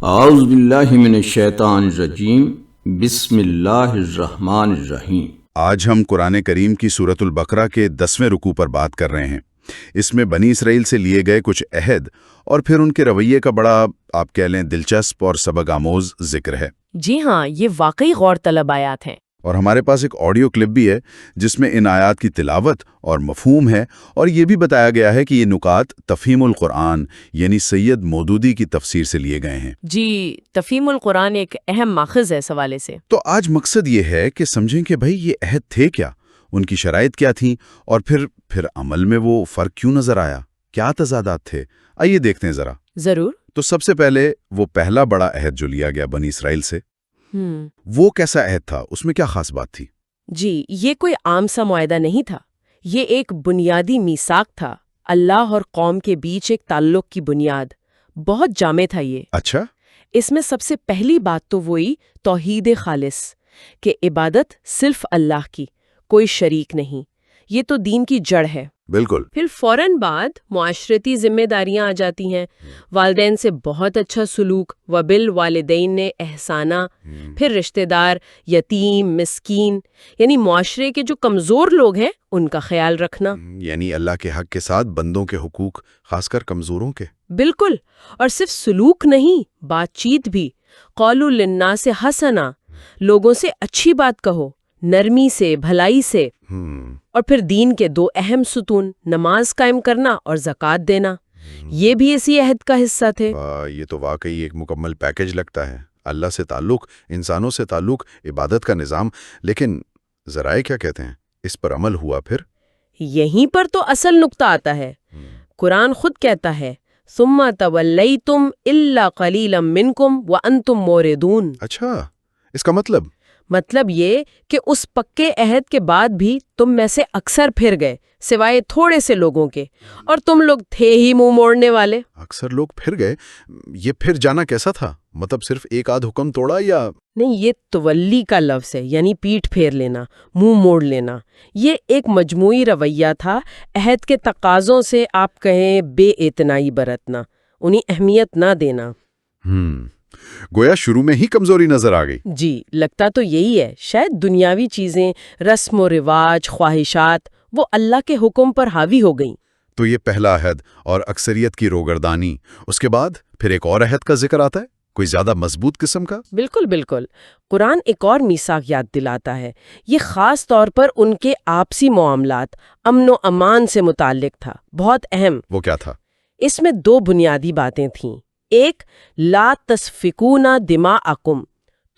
اعوذ باللہ من الشیطان الرجیم بسم اللہ الرحمن الرحیم۔ آج ہم قرآن کریم کی سورۃ البقرہ کے 10ویں رکوع پر بات کر رہے ہیں۔ اس میں بنی اسرائیل سے لیے گئے کچھ عہد اور پھر ان کے رویے کا بڑا آپ کہہ لیں دلچسپ اور سبق آموز ذکر ہے۔ جی ہاں، یہ واقعی غور طلب آیات ہیں۔ اور ہمارے پاس ایک آڈیو کلپ بھی ہے جس میں ان آیات کی تلاوت اور مفہوم ہے، اور یہ بھی بتایا گیا ہے کہ یہ نکات تفہیم القرآن یعنی سید مودودی کی تفسیر سے لیے گئے ہیں۔ جی، تفہیم القرآن ایک اہم ماخذ ہے اس حوالے سے۔ تو آج مقصد یہ ہے کہ سمجھیں کہ بھئی یہ عہد تھے کیا، ان کی شرائط کیا تھیں، اور پھر عمل میں وہ فرق کیوں نظر آیا، کیا تضادات تھے۔ آئیے دیکھتے ہیں ذرا۔ ضرور۔ تو سب سے پہلے وہ پہلا بڑا عہد جو لیا گیا بنی اسرائیل سے، وہ کیسا عہد تھا، اس میں کیا خاص بات تھی؟ جی، یہ کوئی عام سا معاہدہ نہیں تھا، یہ ایک بنیادی میثاق تھا، اللہ اور قوم کے بیچ ایک تعلق کی بنیاد۔ بہت جامع تھا یہ۔ اچھا۔ اس میں سب سے پہلی بات تو وہی توحید خالص، کہ عبادت صرف اللہ کی، کوئی شریک نہیں۔ یہ تو دین کی جڑ ہے۔ بالکل۔ پھر فوراً بعد معاشرتی ذمہ داریاں آ جاتی ہیں، والدین سے بہت اچھا سلوک، وبالوالدین نے احسانہ، پھر رشتہ دار، یتیم، مسکین، یعنی معاشرے کے جو کمزور لوگ ہیں ان کا خیال رکھنا۔ یعنی اللہ کے حق کے ساتھ بندوں کے حقوق، خاص کر کمزوروں کے۔ بالکل، اور صرف سلوک نہیں، بات چیت بھی۔ قولوا للناس حسنا، لوگوں سے اچھی بات کہو، نرمی سے، بھلائی سے۔ اور پھر دین کے دو اہم ستون، نماز قائم کرنا اور زکوٰۃ دینا، یہ بھی اسی عہد کا حصہ تھے۔ یہ تو واقعی ایک مکمل پیکج لگتا ہے، اللہ سے تعلق، انسانوں سے تعلق، عبادت کا نظام۔ لیکن ذرائع کیا کہتے ہیں، اس پر عمل ہوا پھر؟ یہیں پر تو اصل نقطہ آتا ہے۔ قرآن خود کہتا ہے ثم تولیتم الا قلیلا منکم وانتم موردون۔ اچھا، اس کا مطلب یہ کہ اس پکے عہد کے بعد بھی تم میں سے اکثر پھر گئے، سوائے تھوڑے سے لوگوں کے، اور تم لوگ تھے ہی منہ موڑنے والے۔ اکثر لوگ پھر گئے، یہ پھر جانا کیسا تھا؟ مطلب صرف ایک آدھ حکم توڑا یا؟ نہیں، یہ تولی کا لفظ ہے، یعنی پیٹھ پھیر لینا، منہ موڑ لینا۔ یہ ایک مجموعی رویہ تھا، عہد کے تقاضوں سے آپ کہیں بے اعتنائی برتنا، انہیں اہمیت نہ دینا۔ گویا شروع میں ہی کمزوری نظر آ گئی۔ جی، لگتا تو یہی ہے، شاید دنیاوی چیزیں، رسم و رواج، خواہشات، وہ اللہ کے حکم پر حاوی ہو گئیں۔ تو یہ پہلا عہد اور اکثریت کی روگردانی، اس کے بعد پھر ایک اور عہد کا ذکر آتا ہے، کوئی زیادہ مضبوط قسم کا؟ بالکل۔ قرآن ایک اور میثاق یاد دلاتا ہے، یہ خاص طور پر ان کے آپسی معاملات، امن و امان سے متعلق تھا، بہت اہم۔ وہ کیا تھا؟ اس میں دو بنیادی باتیں تھیں۔ ایک، لا تسفکون دماءکم،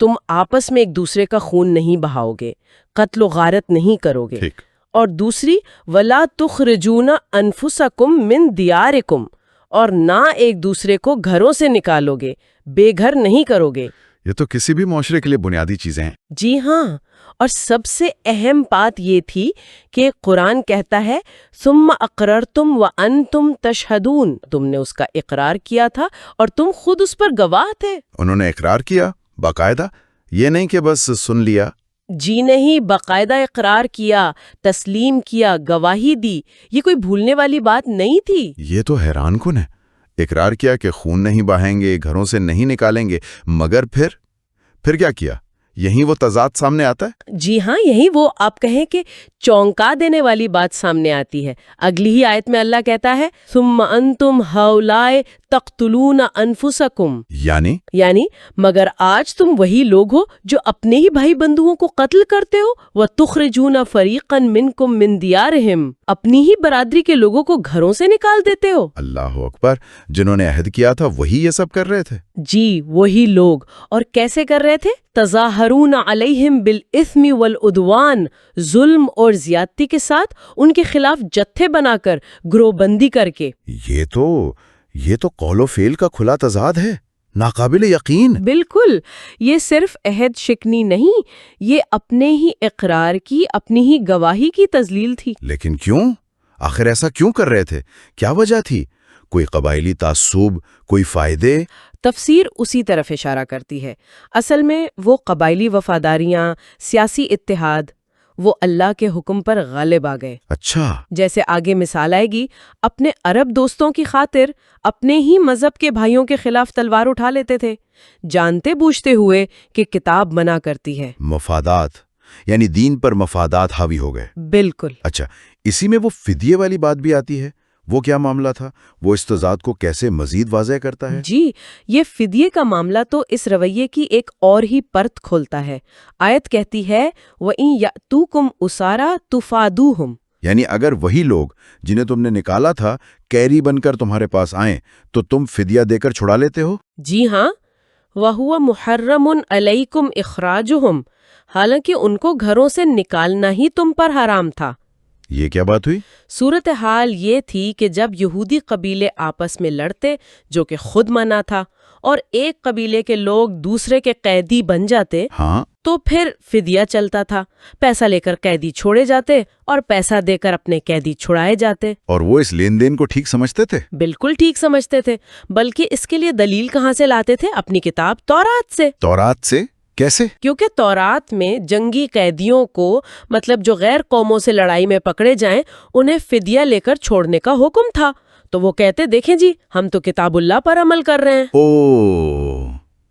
تم آپس میں ایک دوسرے کا خون نہیں بہاؤ گے، قتل و غارت نہیں کرو گے۔ ٹھیک۔ اور دوسری، ولا تخرجون انفسکم من دیارکم، اور نہ ایک دوسرے کو گھروں سے نکالو گے، بے گھر نہیں کرو گے۔ یہ تو کسی بھی معاشرے کے لیے بنیادی چیزیں ہیں۔ جی ہاں، اور سب سے اہم بات یہ تھی کہ قرآن کہتا ہے ثم اقررتم وانتم تشہدون، تم نے اس کا اقرار کیا تھا اور تم خود اس پر گواہ تھے۔ انہوں نے اقرار کیا باقاعدہ، یہ نہیں کہ بس سن لیا۔ جی نہیں، باقاعدہ اقرار کیا، تسلیم کیا، گواہی دی، یہ کوئی بھولنے والی بات نہیں تھی۔ یہ تو حیران کن ہے، اقرار کیا کہ خون نہیں بہائیں گے، گھروں سے نہیں نکالیں گے، مگر پھر کیا کیا؟ یہیں وہ تضاد سامنے آتا ہے۔ جی ہاں، یہی وہ آپ کہیں کہ چونکا دینے والی بات سامنے آتی ہے۔ اگلی ہی آیت میں اللہ کہتا ہے ثم انتم ہؤلاء تقتلون انفسکم، یعنی مگر آج تم وہی لوگ ہو جو اپنے ہی بھائی بندوؤں کو قتل کرتے ہو، وتخرجون فریقا منکم من دیارہم، اپنی ہی برادری کے لوگوں کو گھروں سے نکال دیتے ہو۔ اللہ اکبر، جنہوں نے عہد کیا تھا وہی یہ سب کر رہے تھے۔ جی، وہی لوگ، اور کیسے کر رہے تھے؟ تظاہرون علیہم بالإثم والعدوان، ظلم اور زیادتی کے ساتھ ان کے خلاف جتھے بنا کر، گروہ بندی کر کے۔ یہ تو قول و فعل کا کھلا تضاد ہے، ناقابل یقین۔ بالکل، یہ صرف عہد شکنی نہیں، یہ اپنے ہی اقرار کی، اپنی ہی گواہی کی تذلیل تھی۔ لیکن کیوں؟ آخر ایسا کیوں کر رہے تھے؟ کیا وجہ تھی؟ کوئی قبائلی تعصب، کوئی فائدے؟ تفسیر اسی طرف اشارہ کرتی ہے۔ اصل میں وہ قبائلی وفاداریاں، سیاسی اتحاد، وہ اللہ کے حکم پر غالب آ گئے۔ اچھا، جیسے آگے مثال آئے گی، اپنے عرب دوستوں کی خاطر اپنے ہی مذہب کے بھائیوں کے خلاف تلوار اٹھا لیتے تھے، جانتے بوجھتے ہوئے کہ کتاب منع کرتی ہے۔ مفادات یعنی دین پر مفادات حاوی ہو گئے۔ بالکل۔ اچھا، اسی میں وہ فدیے والی بات بھی آتی ہے، وہ کیا معاملہ تھا؟ وہ اس تضاد کو کیسے مزید واضح کرتا ہے؟ جی، یہ فدیے کا معاملہ تو اس رویے کی ایک اور ہی پرت کھولتا ہے۔ آیت کہتی ہے وَإِن يَأْتُوكُمْ أُسَارَىٰ تُفَادُوهُمْ، یعنی اگر وہی لوگ جنہیں تم نے نکالا تھا قیدی بن کر تمہارے پاس آئیں تو تم فدیہ دے کر چھڑا لیتے ہو؟ جی ہاں، وَهُوَ مُحَرَّمٌ عَلَيْكُمْ إِخْرَاجُهُمْ، حالانکہ ان کو گھروں سے نکالنا ہی تم پر حرام تھا۔ یہ کیا بات ہوئی؟ صورتحال یہ تھی کہ جب یہودی قبیلے آپس میں لڑتے، جو کہ خود منع تھا، اور ایک قبیلے کے لوگ دوسرے کے قیدی بن جاتے، ہاں، تو پھر فدیہ چلتا تھا، پیسہ لے کر قیدی چھوڑے جاتے اور پیسہ دے کر اپنے قیدی چھڑائے جاتے۔ اور وہ اس لین دین کو ٹھیک سمجھتے تھے؟ بالکل ٹھیک سمجھتے تھے، بلکہ اس کے لیے دلیل کہاں سے لاتے تھے؟ اپنی کتاب تورات سے۔ تورات سے؟ کیسے؟ کیونکہ تورات میں جنگی قیدیوں کو، مطلب جو غیر قوموں سے لڑائی میں پکڑے جائیں، انہیں فدیہ لے کر چھوڑنے کا حکم تھا۔ تو وہ کہتے دیکھیں جی، ہم تو کتاب اللہ پر عمل کر رہے ہیں۔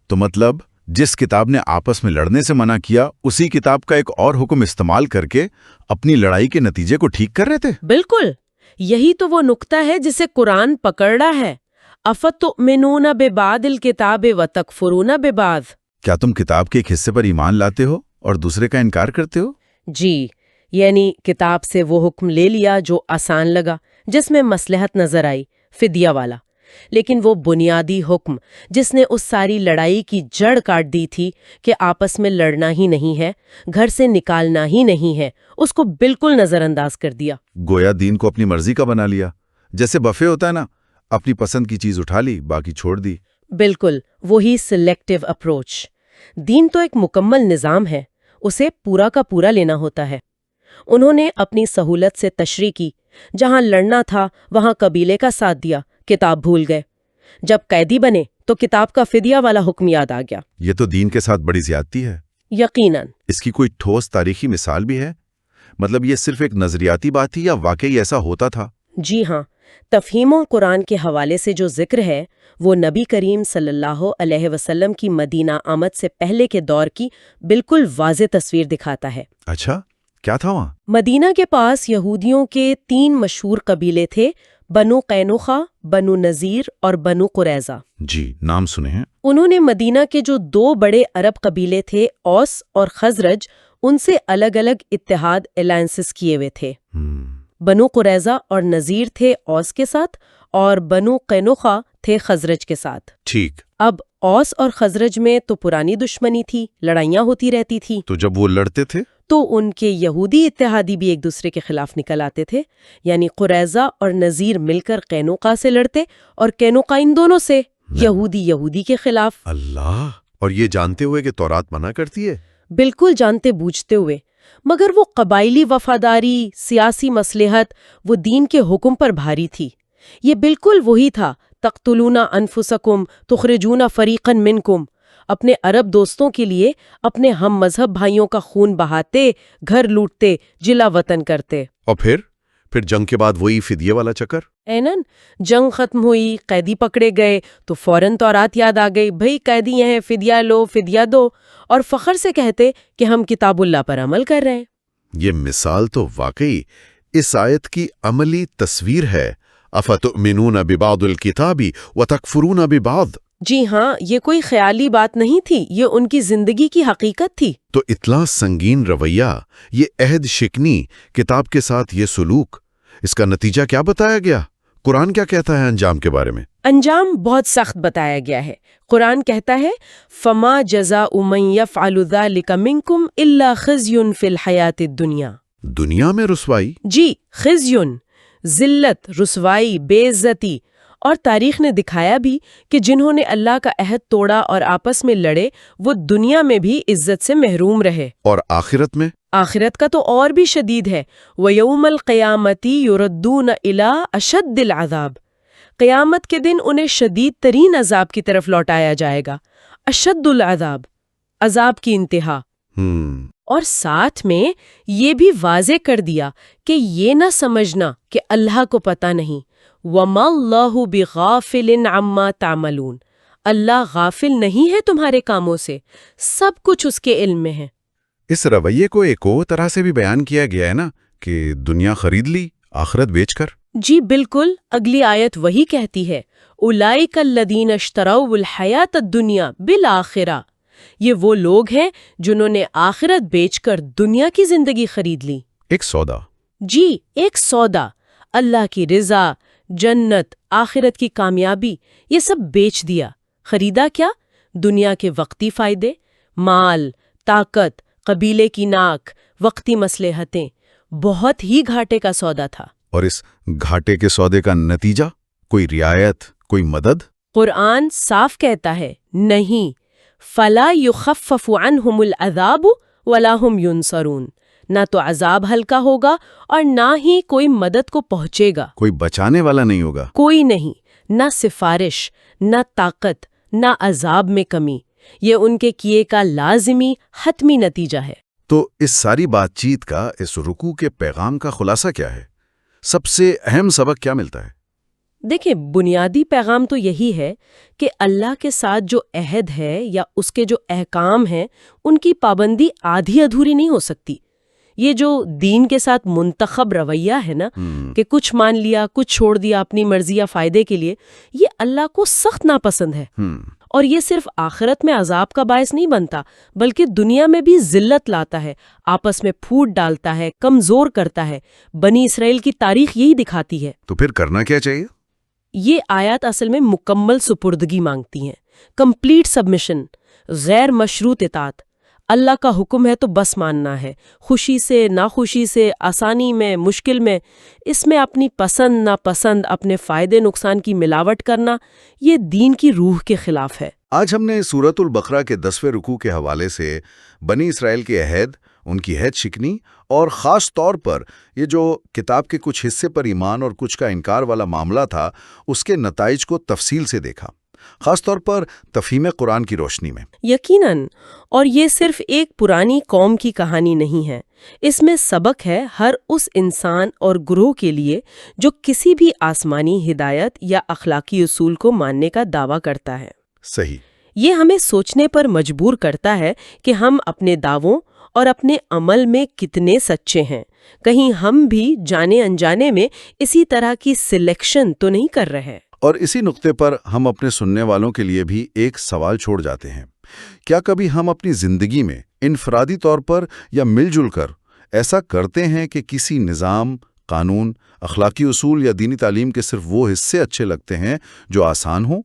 تو مطلب جس کتاب نے آپس میں لڑنے سے منع کیا، اسی کتاب کا ایک اور حکم استعمال کر کے اپنی لڑائی کے نتیجے کو ٹھیک کر رہے تھے؟ بالکل، یہی تو وہ نقطہ ہے جسے قرآن پکڑ رہا ہے۔ افتؤمنون ببعض الکتاب وتکفرون ببعض، کیا تم کتاب کے ایک حصے پر ایمان لاتے ہو اور دوسرے کا انکار کرتے ہو؟ جی، یعنی کتاب سے وہ حکم لے لیا جو آسان لگا، جس میں مصلحت نظر آئی، فدیہ والا، لیکن وہ بنیادی حکم جس نے اس ساری لڑائی کی جڑ کاٹ دی تھی کہ آپس میں لڑنا ہی نہیں ہے، گھر سے نکالنا ہی نہیں ہے، اس کو بالکل نظر انداز کر دیا۔ گویا دین کو اپنی مرضی کا بنا لیا، جیسے بفے ہوتا ہے نا، اپنی پسند کی چیز اٹھا لی، باقی چھوڑ دی۔ بالکل، وہی سلیکٹیو اپروچ۔ دین تو ایک مکمل نظام ہے، اسے پورا کا پورا لینا ہوتا ہے۔ انہوں نے اپنی سہولت سے تشریح کی، جہاں لڑنا تھا وہاں قبیلے کا ساتھ دیا، کتاب بھول گئے۔ جب قیدی بنے تو کتاب کا فدیہ والا حکم یاد آ گیا۔ یہ تو دین کے ساتھ بڑی زیادتی ہے۔ یقیناً۔ اس کی کوئی ٹھوس تاریخی مثال بھی ہے؟ مطلب یہ صرف ایک نظریاتی بات تھی یا واقعی ایسا ہوتا تھا؟ جی ہاں، تفہیم القرآن کے حوالے سے جو ذکر ہے وہ نبی کریم صلی اللہ علیہ وسلم کی مدینہ آمد سے پہلے کے دور کی بالکل واضح تصویر دکھاتا ہے۔ اچھا، کیا تھا وہاں؟ مدینہ کے پاس یہودیوں کے 3 مشہور قبیلے تھے، بنو قینوخا، بنو نذیر اور بنو قریظہ۔ جی، نام سنے ہیں۔ انہوں نے مدینہ کے جو 2 بڑے عرب قبیلے تھے، اوس اور خزرج، ان سے الگ الگ اتحاد الائنسز کیے ہوئے تھے۔ بنو قریظہ اور نذیر تھے اوس کے ساتھ، اور بنو قینوخا تھے خزرج کے ساتھ۔ ٹھیک۔ اب اوس اور خزرج میں تو پرانی دشمنی تھی، لڑائیاں ہوتی رہتی تھی، تو جب وہ لڑتے تھے تو ان کے یہودی اتحادی بھی ایک دوسرے کے خلاف نکل آتے تھے، یعنی قریظہ اور نذیر مل کر قینوقا سے لڑتے اور قینوقا ان دونوں سے، یہودی کے خلاف۔ اللہ! اور یہ جانتے ہوئے کہ تورات منع کرتی ہے؟ بالکل جانتے بوجھتے ہوئے، مگر وہ قبائلی وفاداری، سیاسی مصلحت، وہ دین کے حکم پر بھاری تھی۔ یہ بالکل وہی تھا، تقتلون انفسکم تخرجون فریقا منکم، اپنے عرب دوستوں کے لیے اپنے ہم مذہب بھائیوں کا خون بہاتے، گھر لوٹتے، جلا وطن کرتے۔ اور پھر جنگ کے بعد وہی فدیے والا چکر؟ اینن، جنگ ختم ہوئی، قیدی پکڑے گئے تو فوراً تورات یاد آ گئی، بھئی قیدی ہیں، فدیہ لو، فدیہ دو، اور فخر سے کہتے کہ ہم کتاب اللہ پر عمل کر رہے ہیں۔ یہ مثال تو واقعی اس آیت کی عملی تصویر ہے۔ افتؤمنون ببعض الکتاب وتکفرون ببعض۔ جی ہاں، یہ کوئی خیالی بات نہیں تھی، یہ ان کی زندگی کی حقیقت تھی۔ تو اتنا سنگین رویہ، یہ عہد شکنی، کتاب کے ساتھ یہ سلوک، اس کا نتیجہ کیا بتایا گیا؟ قرآن کیا کہتا ہے انجام کے بارے میں؟ انجام بہت سخت بتایا گیا ہے۔ قرآن کہتا ہے فما جزاء من یفعل ذلک منکم الا خزی فی الحیات الدنیا۔ دنیا میں رسوائی؟ جی، خزی، ذلت، رسوائی، بے عزتی۔ اور تاریخ نے دکھایا بھی کہ جنہوں نے اللہ کا عہد توڑا اور آپس میں لڑے، وہ دنیا میں بھی عزت سے محروم رہے۔ اور آخرت میں؟ آخرت کا تو اور بھی شدید ہے۔ وَيَوْمَ الْقِيَامَةِ يُرَدُّونَ إِلَىٰ أَشَدِّ الْعَذَابِ، قیامت کے دن انہیں شدید ترین عذاب کی طرف لوٹایا جائے گا۔ اشد العذاب، عذاب کی انتہا۔ اور ساتھ میں یہ بھی واضح کر دیا کہ یہ نہ سمجھنا کہ اللہ کو پتہ نہیں، وَمَا اللَّهُ بِغَافِلٍ عَمَّا تَعْمَلُونَ، اللہ غافل نہیں ہے تمہارے کاموں سے، سب کچھ اس کے علم میں ہے۔ اس رویے کو ایک اور طرح سے بھی بیان کیا گیا ہے نا، کہ دنیا خرید لی آخرت بیچ کر۔ جی بالکل، اگلی آیت وہی کہتی ہے اولئک الذین اشتروا الحیات الدنیا بالآخرہ، یہ وہ لوگ ہیں جنہوں نے آخرت بیچ کر دنیا کی زندگی خرید لی۔ ایک سودا۔ جی ایک سودا، اللہ کی رضا، جنت، آخرت کی کامیابی، یہ سب بیچ دیا۔ خریدا کیا؟ دنیا کے وقتی فائدے، مال، طاقت، قبیلے کی ناک، وقتی مصلحتیں، بہت ہی گھاٹے کا سودا تھا۔ اور اس گھاٹے کے سودے کا نتیجہ؟ کوئی رعایت، کوئی مدد؟ قرآن صاف کہتا ہے نہیں، فَلَا يُخَفَّفُ عَنْهُمُ الْعَذَابُ وَلَا هُمْ يُنصَرُونَ، نہ تو عذاب ہلکا ہوگا اور نہ ہی کوئی مدد کو پہنچے گا۔ کوئی بچانے والا نہیں ہوگا۔ کوئی نہیں، نہ سفارش، نہ طاقت، نہ عذاب میں کمی۔ یہ ان کے کیے کا لازمی حتمی نتیجہ ہے۔ تو اس ساری بات چیت کا، اس رکوع کے پیغام کا خلاصہ کیا ہے؟ سب سے اہم سبق کیا ملتا ہے؟ دیکھیں، بنیادی پیغام تو یہی ہے کہ اللہ کے ساتھ جو عہد ہے یا اس کے جو احکام ہیں ان کی پابندی آدھی ادھوری نہیں ہو سکتی۔ یہ جو دین کے ساتھ منتخب رویہ ہے نا، کہ کچھ مان لیا، کچھ چھوڑ دیا اپنی مرضی یا فائدے کے لیے، یہ اللہ کو سخت ناپسند ہے۔ اور یہ صرف آخرت میں عذاب کا باعث نہیں بنتا، بلکہ دنیا میں بھی ذلت لاتا ہے، آپس میں پھوٹ ڈالتا ہے، کمزور کرتا ہے۔ بنی اسرائیل کی تاریخ یہی دکھاتی ہے۔ تو پھر کرنا کیا چاہیے؟ یہ آیات اصل میں مکمل سپردگی مانگتی ہیں، کمپلیٹ سبمیشن، غیر مشروط اطاعت۔ اللہ کا حکم ہے تو بس ماننا ہے، خوشی سے، ناخوشی سے، آسانی میں، مشکل میں، اس میں اپنی پسند ناپسند، اپنے فائدے نقصان کی ملاوٹ کرنا، یہ دین کی روح کے خلاف ہے۔ آج ہم نے سورۃ البقرہ کے 10ویں رکوع کے حوالے سے بنی اسرائیل کے عہد، ان کی عہد شکنی اور خاص طور پر یہ جو کتاب کے کچھ حصے پر ایمان اور کچھ کا انکار والا معاملہ تھا، اس کے نتائج کو تفصیل سے دیکھا، خاص طور پر تفہیم قرآن کی روشنی میں۔ یقیناً، اور یہ صرف ایک پرانی قوم کی کہانی نہیں ہے، اس میں سبق ہے ہر اس انسان اور گروہ کے لیے جو کسی بھی آسمانی ہدایت یا اخلاقی اصول کو ماننے کا دعویٰ کرتا ہے۔ صحیح۔ یہ ہمیں سوچنے پر مجبور کرتا ہے کہ ہم اپنے دعووں اور اپنے عمل میں کتنے سچے ہیں، کہیں ہم بھی جانے انجانے میں اسی طرح کی سلیکشن تو نہیں کر رہے۔ اور اسی نقطے پر ہم اپنے سننے والوں کے لیے بھی ایک سوال چھوڑ جاتے ہیں۔ کیا کبھی ہم اپنی زندگی میں انفرادی طور پر یا مل جل کر ایسا کرتے ہیں کہ کسی نظام، قانون، اخلاقی اصول یا دینی تعلیم کے صرف وہ حصے اچھے لگتے ہیں جو آسان ہوں،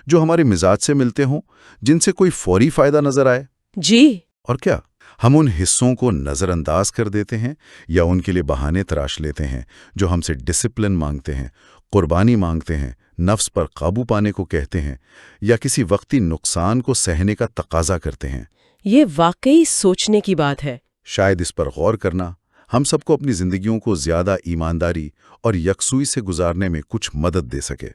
جو ہمارے مزاج سے ملتے ہوں، جن سے کوئی فوری فائدہ نظر آئے؟ جی۔ اور کیا ہم ان حصوں کو نظر انداز کر دیتے ہیں یا ان کے لیے بہانے تراش لیتے ہیں جو ہم سے ڈسپلن مانگتے ہیں، قربانی مانگتے ہیں، نفس پر قابو پانے کو کہتے ہیں، یا کسی وقتی نقصان کو سہنے کا تقاضا کرتے ہیں؟ یہ واقعی سوچنے کی بات ہے۔ شاید اس پر غور کرنا ہم سب کو اپنی زندگیوں کو زیادہ ایمانداری اور یکسوئی سے گزارنے میں کچھ مدد دے سکے۔